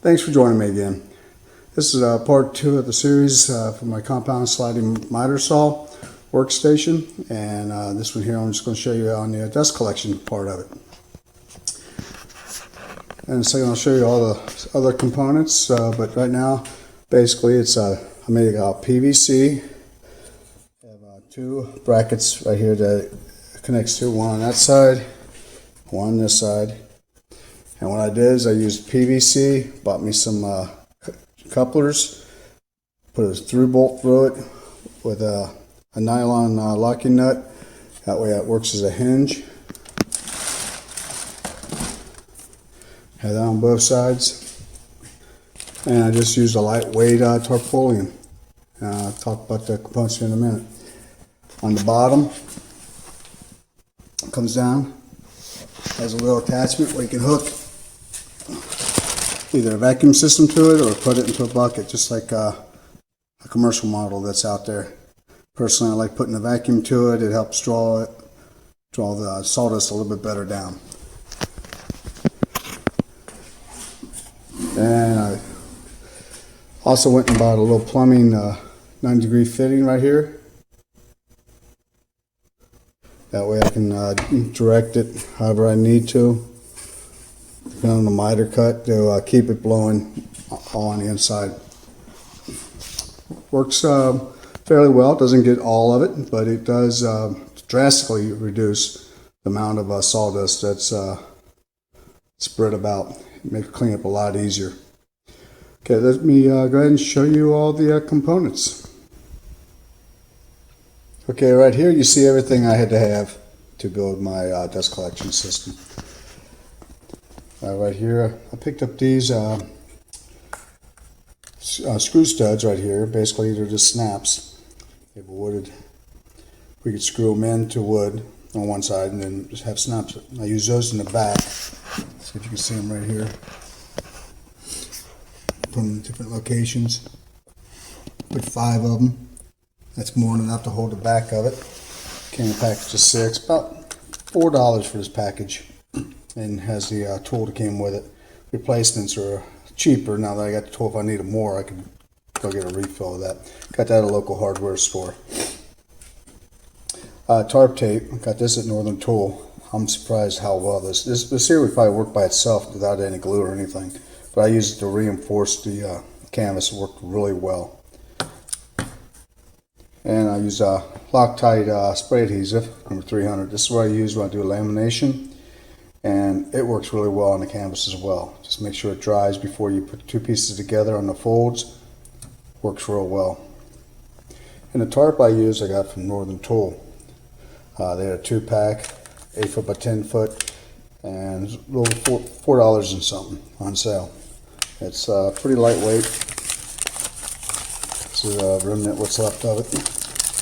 Thanks for joining me again. This is part 2 of the series for my compound sliding miter saw workstation, and this one here I'm just going to show you on the dust collection part of it. In a second I'll show you all the other components, but right now basically it's I made it out of PVC. I have 2 brackets right here that it connects to, one on that side, one on this side. And what I did is I used PVC, bought me some couplers, put a through bolt through it with a nylon locking nut. That way it works as a hinge. Have that on both sides. And I just used a lightweight tarpaulin. I'll talk about the components in a minute. On the bottom, it comes down, has a little attachment where you can hook either a vacuum system to it or put it into a bucket, just like a commercial model that's out there. Personally, I like putting a vacuum to it. It helps draw the sawdust a little bit better down. And I also went and bought a little plumbing 9-degree fitting right here. That way I can direct it however I need to, depending on the miter cut, to keep it blowing all on the inside. Works fairly well. It doesn't get all of it, but it does drastically reduce the amount of sawdust that's spread about. Make cleanup a lot easier. Okay, let me go ahead and show you all the components. Okay, right here you see everything I had to have to build my dust collection system. Right here, I picked up these screw studs right here. Basically, they're just snaps. They have wooded. We could screw them into wood on one side and then just have snaps. I use those in the back. See if you can see them right here. Put them in different locations. Put 5 of them. That's more than enough to hold the back of it. Came in a package of 6. About $4 for this package. And has the tool that came with it. Replacements are cheaper. Now that I got the tool, if I needed more, I could go get a refill of that. Got that at a local hardware store. Tarp tape. Got this at Northern Tool. I'm surprised how well this here would probably work by itself without any glue or anything. But I used it to reinforce the canvas. It worked really well. And I use Loctite spray adhesive, number 300. This is what I use when I do lamination. And it works really well on the canvas as well. Just make sure it dries before you put the 2 pieces together on the folds. Works real well. And the tarp I use I got from Northern Tool. They had a 2-pack, 8 foot by 10 foot, and a little $4 and something on sale. It's pretty lightweight. This is a remnant what's left of it,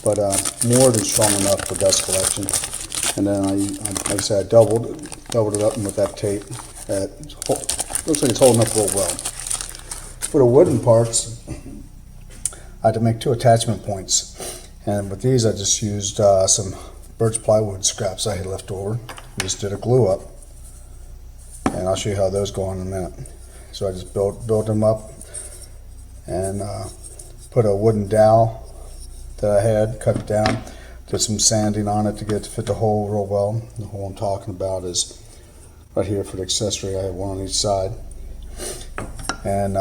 but more than strong enough for dust collection. And then like I said, I doubled it up with that tape. Looks like it's holding up real well. For the wooden parts, I had to make 2 attachment points. And with these, I just used some birch plywood scraps I had left over. Just did a glue up. And I'll show you how those go in a minute. So I just built them up and put a wooden dowel that I had, cut it down. Did some sanding on it to get it to fit the hole real well. The hole I'm talking about is right here for the accessory. I have one on each side. And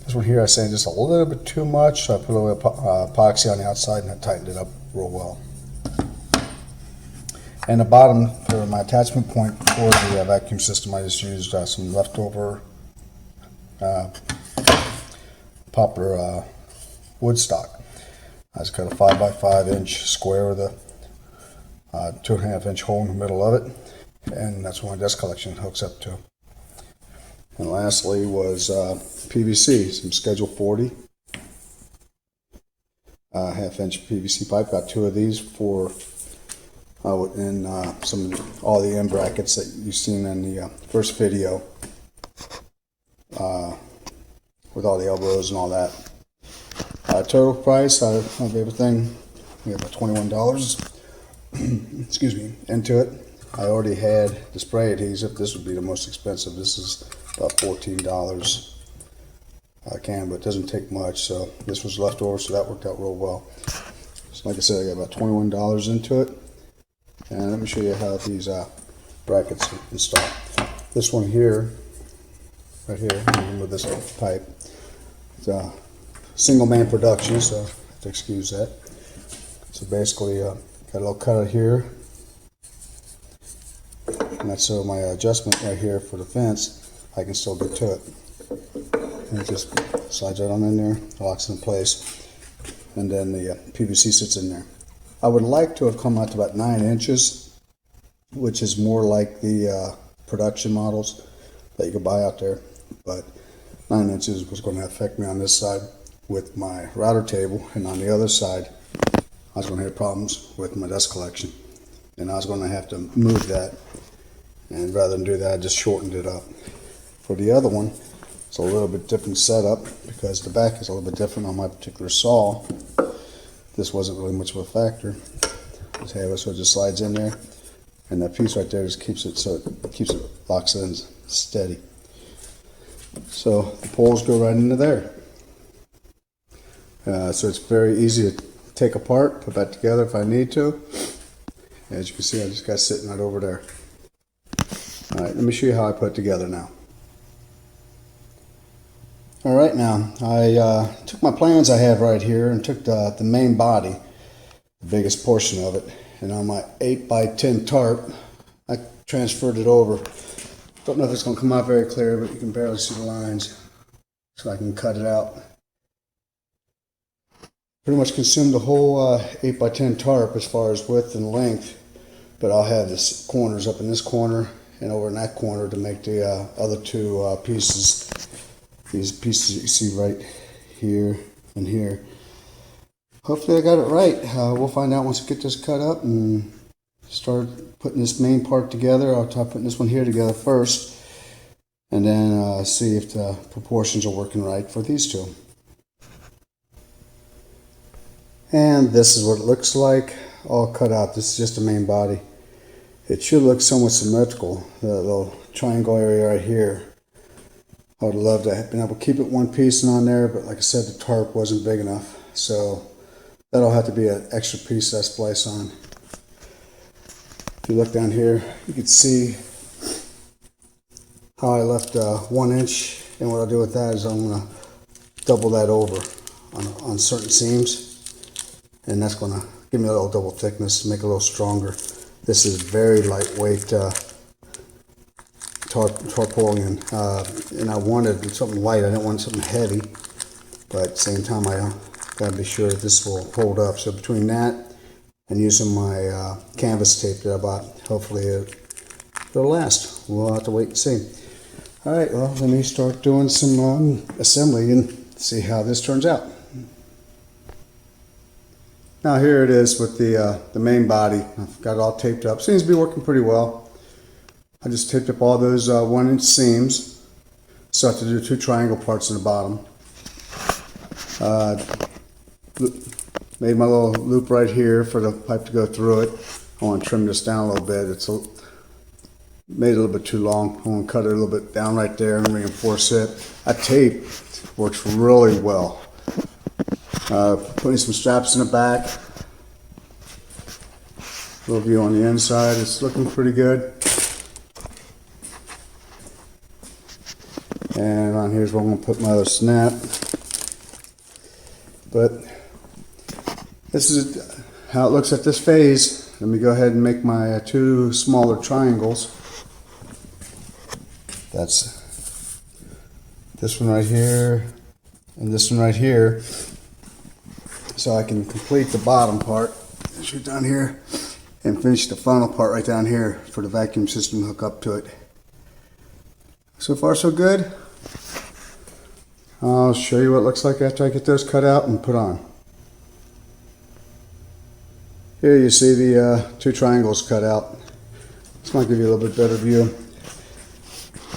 this one here I sanded just a little bit too much, so I put a little epoxy on the outside and I tightened it up real well. And the bottom for my attachment point for the vacuum system, I just used some leftover poplar wood stock. I just cut a 5 by 5 inch square with a 2.5 inch hole in the middle of it, and that's what my dust collection hooks up to. And lastly was PVC, some Schedule 40 1/2-inch PVC pipe. Got 2 of these for all the end brackets that you've seen in the first video, with all the elbows and all that. Total price of everything, we have about $21 excuse me, into it. I already had the spray adhesive. This would be the most expensive. This is about $14 a can, but it doesn't take much. So this was left over, so that worked out real well. So like I said, I got about $21 into it. And let me show you how these brackets install. This one here, right here, with this pipe, it's a single man production, so I have to excuse that. So basically, got a little cutout here, and that's so my adjustment right here for the fence, I can still get to it. And it just slides right on in there, locks in place, and then the PVC sits in there. I would like to have come out to about 9 inches, which is more like the production models that you can buy out there, but 9 inches was going to affect me on this side with my router table, and on the other side I was going to have problems with my dust collection, and I was going to have to move that, and rather than do that I just shortened it up. For the other one, it's a little bit different setup because the back is a little bit different on my particular saw. This wasn't really much of a factor. Just have it so it just slides in there, and that piece right there just keeps it so it locks it in steady. So the poles go right into there. So it's very easy to take apart, put back together if I need to. As you can see, I just got it sitting right over there. Alright, let me show you how I put it together now. Alright, now I took my plans I have right here and took the main body, the biggest portion of it, and on my 8x10 tarp I transferred it over. Don't know if it's going to come out very clear, but you can barely see the lines, so I can cut it out. Pretty much consumed the whole 8x10 tarp as far as width and length, but I'll have this corners up in this corner and over in that corner to make the other two pieces. These pieces that you see right here and here. Hopefully I got it right. We'll find out once I get this cut up and start putting this main part together. I'll try putting this one here together first, and then see if the proportions are working right for these two. And this is what it looks like, all cut out. This is just the main body. It should look somewhat symmetrical, the little triangle area right here. I would love to have been able to keep it one piece and on there, but like I said, the tarp wasn't big enough. So that'll have to be an extra piece I splice on. If you look down here, you can see how I left 1 inch, and what I'll do with that is I'm going to double that over on certain seams, and that's going to give me a little double thickness, make it a little stronger. This is very lightweight tarpaulin, and I wanted something light. I didn't want something heavy, but at the same time I got to be sure that this will hold up. So between that and using my canvas tape that I bought, hopefully it'll last. We'll have to wait and see. Alright, well, let me start doing some assembly and see how this turns out. Now here it is with the main body. I've got it all taped up. Seems to be working pretty well. I just taped up all those 1 inch seams. So I have to do 2 triangle parts in the bottom. Made my little loop right here for the pipe to go through it. I want to trim this down a little bit. It's made it a little bit too long. I want to cut it a little bit down right there and reinforce it. That tape works really well. Putting some straps in the back. A little view on the inside. It's looking pretty good. And on here's where I'm going to put my other snap. But this is how it looks at this phase. Let me go ahead and make my 2 smaller triangles. That's this one right here and this one right here. So I can complete the bottom part, shoot down here, and finish the final part right down here for the vacuum system to hook up to it. So far so good. I'll show you what it looks like after I get those cut out and put on. Here you see the 2 triangles cut out. This might give you a little bit better view.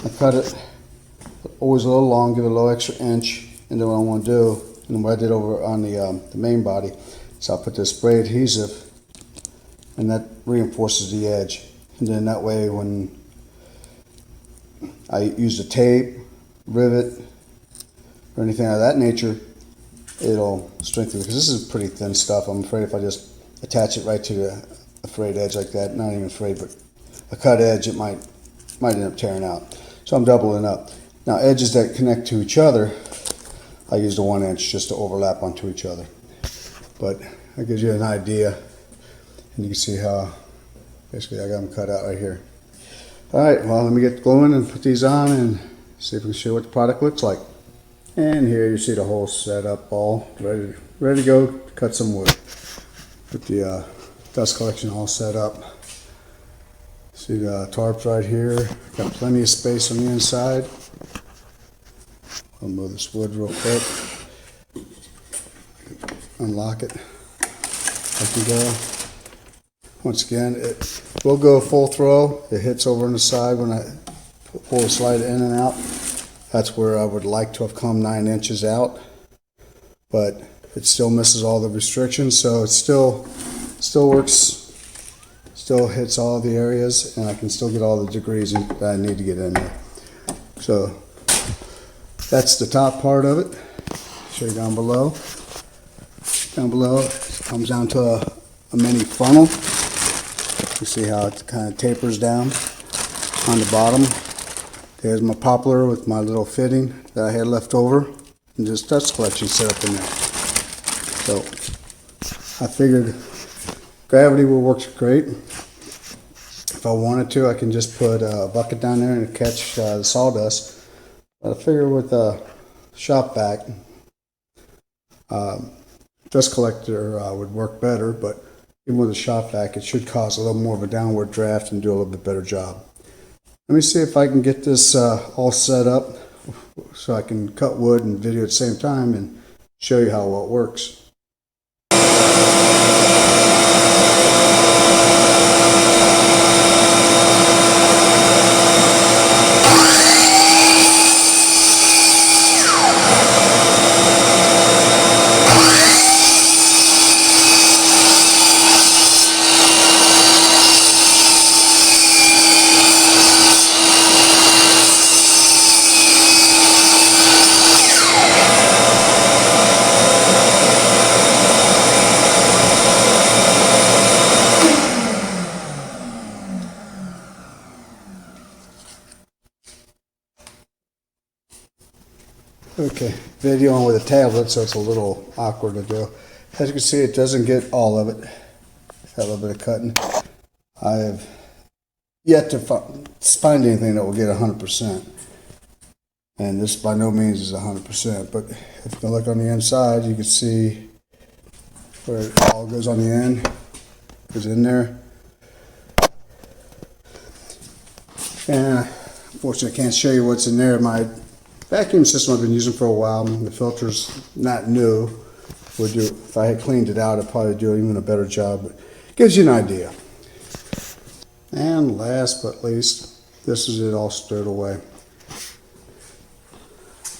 I cut it always a little long, give it a little extra inch, and then what I want to do, and what I did over on the main body, so I'll put this spray adhesive, and that reinforces the edge. And then that way when I use a tape, rivet, or anything of that nature, it'll strengthen, because this is pretty thin stuff. I'm afraid if I just attach it right to the frayed edge like that, not even frayed, but a cut edge, it might end up tearing out. So I'm doubling up. Now edges that connect to each other, I use the 1 inch just to overlap onto each other. But that gives you an idea, and you can see how basically I got them cut out right here. All right, well, let me get going and put these on and see if we can show what the product looks like. And here you see the whole setup all ready to go to cut some wood. With the dust collection all set up. See the tarps right here. Got plenty of space on the inside. I'll move this wood real quick. Unlock it. I can go. Once again, it will go full throw. It hits over on the side when I pull the slide in and out. That's where I would like to have come 9 inches out, but it still misses all the restrictions, so it still works, still hits all the areas, and I can still get all the degrees that I need to get in there. So that's the top part of it. Show you down below. Down below it comes down to a mini funnel. You see how it kind of tapers down on the bottom. There's my poplar with my little fitting that I had left over, and just dust collection set up in there. So I figured gravity will work great. If I wanted to, I can just put a bucket down there and catch the sawdust. But I figure with a shop vac, dust collector would work better, but even with a shop vac, it should cause a little more of a downward draft and do a little bit better job. Let me see if I can get this all set up so I can cut wood and video at the same time and show you how well it works. Okay, videoing with a tablet, so it's a little awkward to do. As you can see, it doesn't get all of it. Got a little bit of cutting. I have yet to find anything that will get 100%. And this by no means is 100%, but if you look on the inside, you can see where it all goes on the end, goes in there. And unfortunately, I can't show you what's in there. My vacuum system I've been using for a while. The filter's not new. Would do if I had cleaned it out, I'd probably do even a better job. But it gives you an idea. And last but least, this is it all stowed away.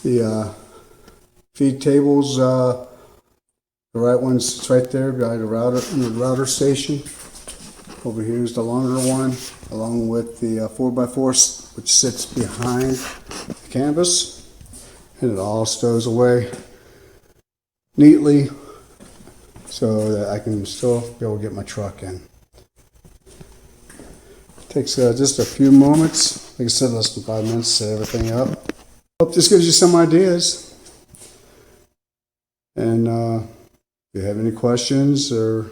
The feed tables, the right one's it's right there by the router in the router station. Over here is the longer one, along with the 4x4, which sits behind the canvas, and it all stows away neatly so that I can still be able to get my truck in. Takes just a few moments, like I said, less than 5 minutes to set everything up. Hope this gives you some ideas. And if you have any questions or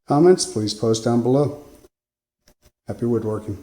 comments, please post down below. Happy woodworking.